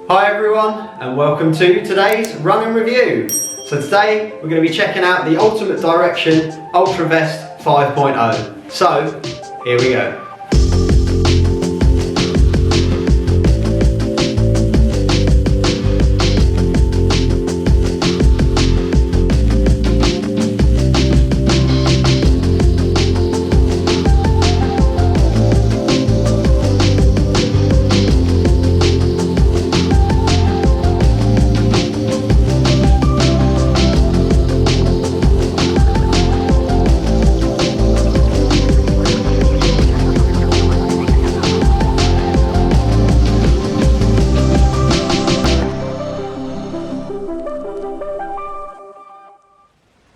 Hi everyone, and welcome to today's run and review. So today we're going to be checking out the Ultimate Direction Ultra Vest 5.0. So here we go.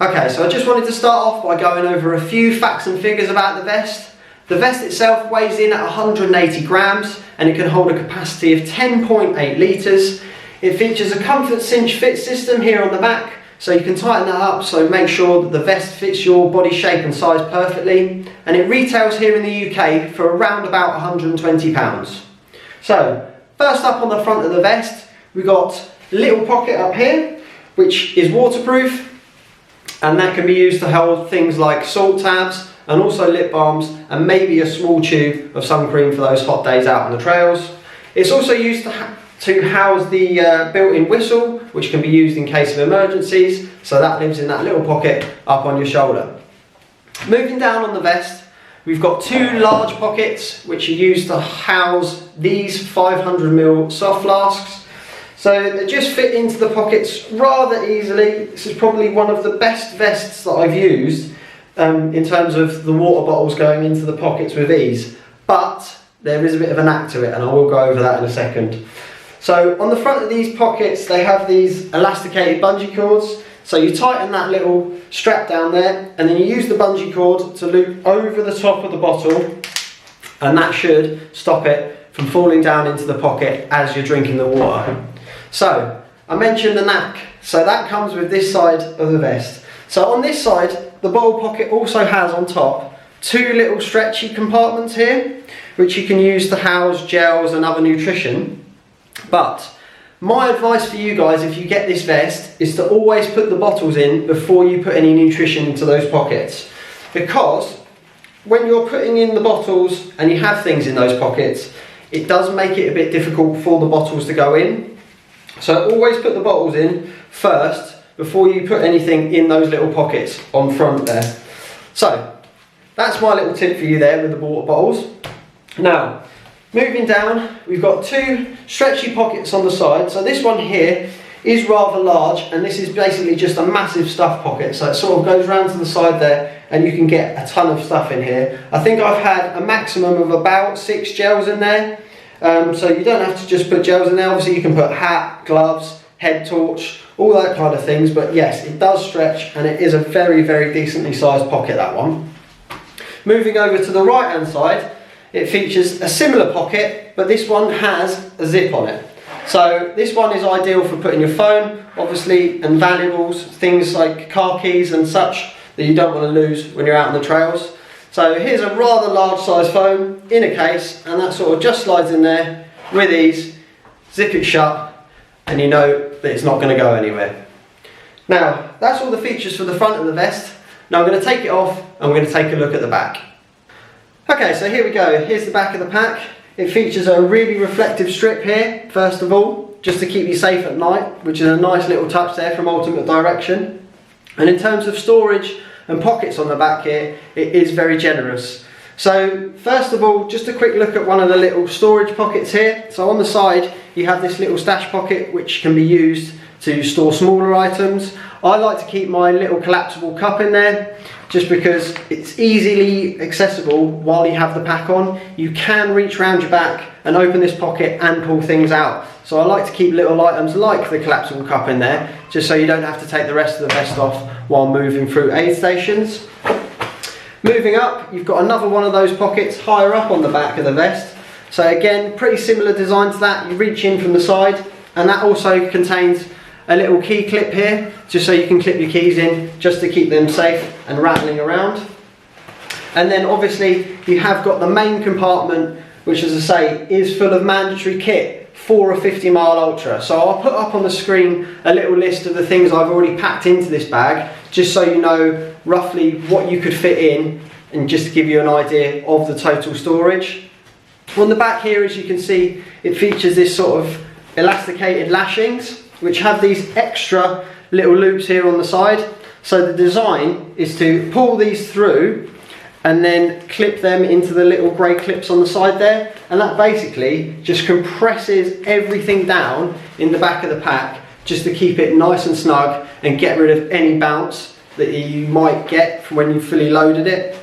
Okay, so I just wanted to start off by going over a few facts and figures about the vest. The vest itself weighs in at 180 grams and it can hold a capacity of 10.8 litres. It features a comfort cinch fit system here on the back, so you can tighten that up, so make sure that the vest fits your body shape and size perfectly. And it retails here in the UK for around about £120. So, first up on the front of the vest, we've got a little pocket up here, which is waterproof. And that can be used to hold things like salt tabs and also lip balms and maybe a small tube of sun cream for those hot days out on the trails. It's also used to house the built-in whistle, which can be used in case of emergencies, so that lives in that little pocket up on your shoulder. Moving down on the vest, we've got two large pockets which are used to house these 500ml soft flasks. So they just fit into the pockets rather easily. This is probably one of the best vests that I've used in terms of the water bottles going into the pockets with ease. But there is a bit of a knack to it, and I will go over that in a second. So on the front of these pockets, they have these elasticated bungee cords. So you tighten that little strap down there, and then you use the bungee cord to loop over the top of the bottle, and that should stop it from falling down into the pocket as you're drinking the water. So, I mentioned the knack, so that comes with this side of the vest. So on this side, the bottle pocket also has on top two little stretchy compartments here, which you can use to house gels and other nutrition. But my advice for you guys, if you get this vest, is to always put the bottles in before you put any nutrition into those pockets. Because when you're putting in the bottles and you have things in those pockets, it does make it a bit difficult for the bottles to go in. So always put the bottles in first before you put anything in those little pockets on front there. So that's my little tip for you there with the water bottles. Now, moving down, we've got two stretchy pockets on the side. So this one here is rather large, and this is basically just a massive stuff pocket. So it sort of goes round to the side there, and you can get a ton of stuff in here. I think I've had a maximum of about 6 gels in there. So you don't have to just put gels in there. Obviously you can put hat, gloves, head torch, all that kind of things, but yes, it does stretch, and it is a very, very decently sized pocket, that one. Moving over to the right hand side, it features a similar pocket, but this one has a zip on it. So this one is ideal for putting your phone, obviously, and valuables, things like car keys and such that you don't want to lose when you're out on the trails. So here's a rather large size phone in a case, and that sort of just slides in there with ease, zip it shut, and you know that it's not going to go anywhere. Now, that's all the features for the front of the vest. Now I'm going to take it off and we're going to take a look at the back. Okay, so here we go. Here's the back of the pack. It features a really reflective strip here, first of all, just to keep you safe at night, which is a nice little touch there from Ultimate Direction. And in terms of storage and pockets on the back here, it is very generous. So first of all, just a quick look at one of the little storage pockets here. So on the side you have this little stash pocket which can be used to store smaller items. I like to keep my little collapsible cup in there just because it's easily accessible while you have the pack on. You can reach around your back and open this pocket and pull things out. So I like to keep little items like the collapsible cup in there, just so you don't have to take the rest of the vest off while moving through aid stations. Moving up, you've got another one of those pockets higher up on the back of the vest. So again, pretty similar design to that. You reach in from the side, and that also contains a little key clip here, just so you can clip your keys in, just to keep them safe and rattling around. And then obviously you have got the main compartment, which, as I say, is full of mandatory kit for a 50-mile ultra. So I'll put up on the screen a little list of the things I've already packed into this bag, just so you know roughly what you could fit in and just to give you an idea of the total storage. On the back here, as you can see, it features this sort of elasticated lashings which have these extra little loops here on the side. So the design is to pull these through and then clip them into the little grey clips on the side there, and that basically just compresses everything down in the back of the pack just to keep it nice and snug and get rid of any bounce that you might get from when you fully loaded it.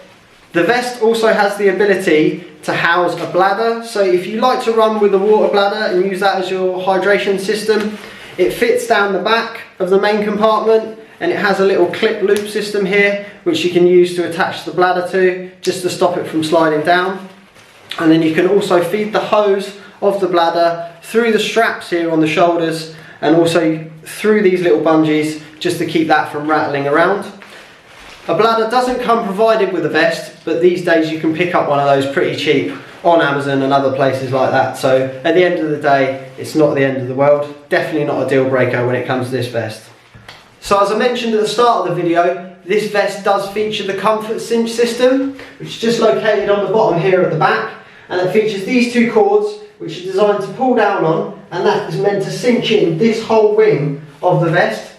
The vest also has the ability to house a bladder, so if you like to run with a water bladder and use that as your hydration system, it fits down the back of the main compartment, and it has a little clip loop system here which you can use to attach the bladder to, just to stop it from sliding down. And then you can also feed the hose of the bladder through the straps here on the shoulders and also through these little bungees, just to keep that from rattling around. A bladder doesn't come provided with a vest, but these days you can pick up one of those pretty cheap on Amazon and other places like that. So at the end of the day, it's not the end of the world. Definitely not a deal breaker when it comes to this vest. So as I mentioned at the start of the video, this vest does feature the comfort cinch system, which is just located on the bottom here at the back, and it features these two cords which are designed to pull down on, and that is meant to cinch in this whole wing of the vest.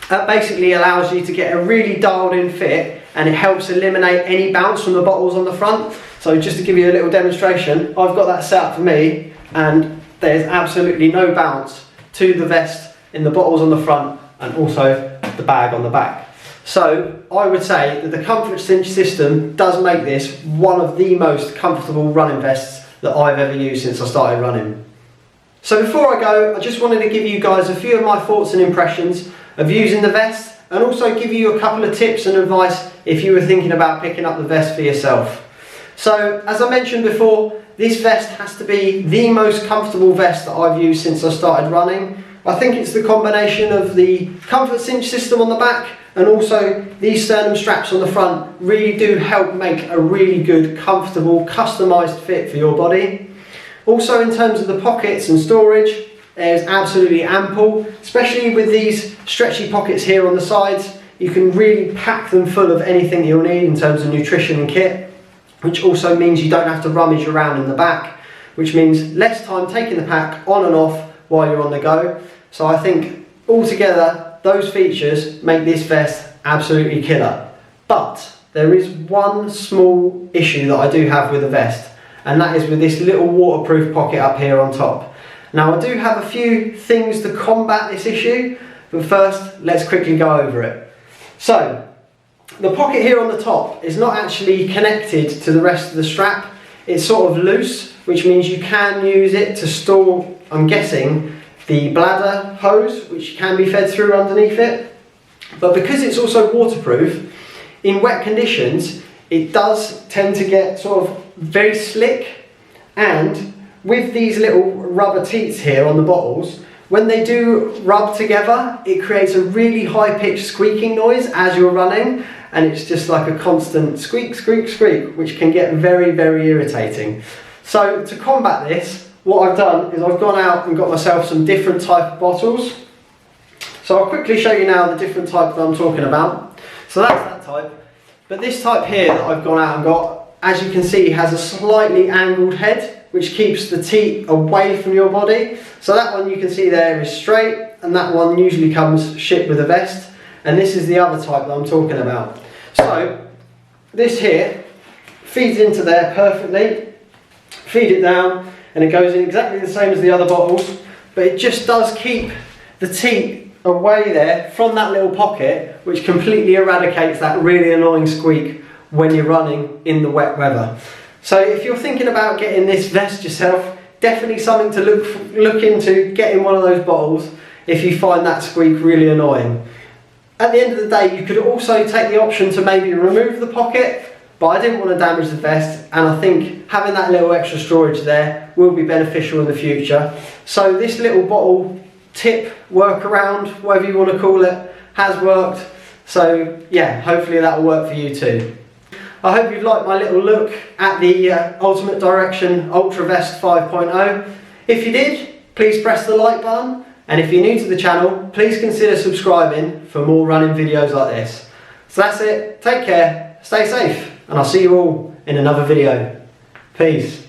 That basically allows you to get a really dialed in fit, and it helps eliminate any bounce from the bottles on the front. So just to give you a little demonstration, I've got that set up for me, and there's absolutely no bounce to the vest in the bottles on the front and also the bag on the back. So I would say that the comfort cinch system does make this one of the most comfortable running vests that I've ever used since I started running. So before I go, I just wanted to give you guys a few of my thoughts and impressions of using the vest, and also give you a couple of tips and advice if you were thinking about picking up the vest for yourself. So as I mentioned before, this vest has to be the most comfortable vest that I've used since I started running. I think it's the combination of the comfort cinch system on the back and also these sternum straps on the front really do help make a really good, comfortable, customised fit for your body. Also in terms of the pockets and storage, there's absolutely ample, especially with these stretchy pockets here on the sides. You can really pack them full of anything you'll need in terms of nutrition and kit, which also means you don't have to rummage around in the back, which means less time taking the pack on and off while you're on the go. So I think altogether those features make this vest absolutely killer. But there is one small issue that I do have with the vest, and that is with this little waterproof pocket up here on top. Now I do have a few things to combat this issue, but first let's quickly go over it. So the pocket here on the top is not actually connected to the rest of the strap. It's sort of loose, which means you can use it to store, I'm guessing, the bladder hose, which can be fed through underneath it. But because it's also waterproof, in wet conditions it does tend to get sort of very slick, and with these little rubber teats here on the bottles, when they do rub together, it creates a really high-pitched squeaking noise as you're running, and it's just like a constant squeak, squeak, squeak, which can get very, very irritating. So to combat this, what I've done is I've gone out and got myself some different type of bottles. So I'll quickly show you now the different type that I'm talking about. So that's that type. But this type here that I've gone out and got, as you can see, has a slightly angled head, which keeps the teat away from your body. So that one you can see there is straight, and that one usually comes shipped with a vest. And this is the other type that I'm talking about. So this here feeds into there perfectly. Feed it down, and it goes in exactly the same as the other bottles, but it just does keep the teat away there from that little pocket, which completely eradicates that really annoying squeak when you're running in the wet weather. So if you're thinking about getting this vest yourself, definitely something to look into getting one of those bottles if you find that squeak really annoying. At the end of the day, you could also take the option to maybe remove the pocket, but I didn't want to damage the vest, and I think having that little extra storage there will be beneficial in the future. So this little bottle tip workaround, whatever you want to call it, has worked. So yeah, hopefully that will work for you too. I hope you've liked my little look at the Ultimate Direction Ultra Vest 5.0. If you did, please press the like button, and if you're new to the channel, please consider subscribing for more running videos like this. So that's it, take care, stay safe, and I'll see you all in another video. Peace.